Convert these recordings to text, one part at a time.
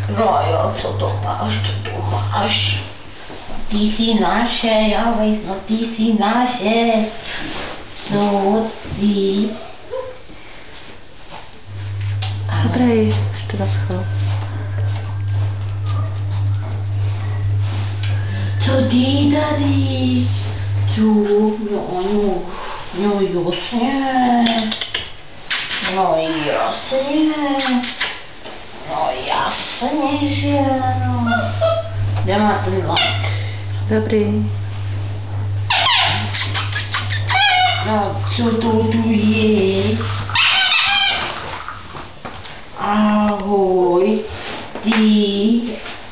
No jo, co to máš? Ty jsi naše, já vejš, no ty jsi naše. Co ty? Dobrý, už to zaschlo. Co ty tady? Co? No jasně. No jasně, že no. Kde má ten lak? Dobrý. No, co to tu je? Ahoj, ty,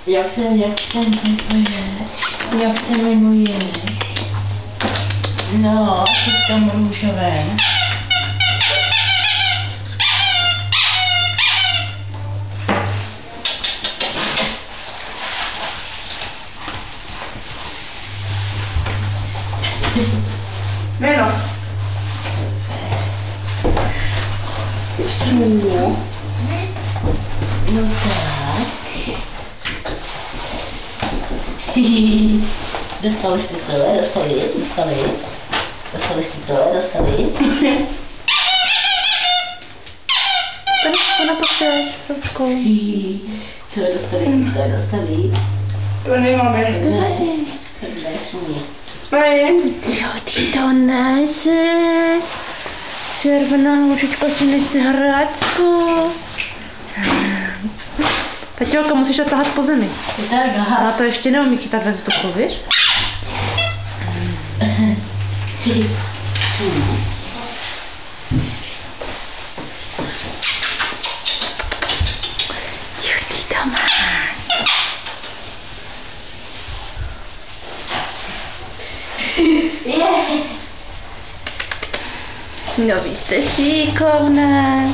jak se jmenuješ? No, ty v tom růžovém. Jméno. No tak. Dostali jste tohle, dostali. Ten ona potřebuje trošku. Co je dostali? To nemáme. Jo, ty to neseš. Červená houšička si nechce hračku. Peťolka, musíš to tahat po zemi. A to ještě neumí chytat ve vzduchu, víš? Jo, ty to máš. No, vy jste šikovné.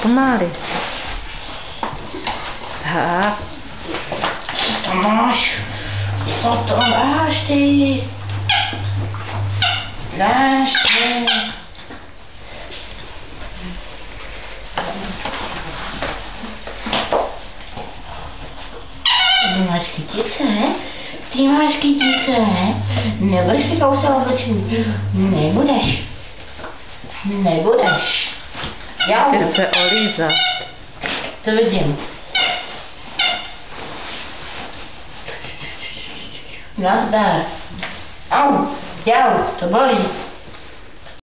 Pomáli. Tak. Co to máš ty? Dáš ty. Ty máš kytice? Nebudeš mi kousat obličů? Nebudeš. Já Chce olízat. to vidím. Nazdar. Au, to bolí.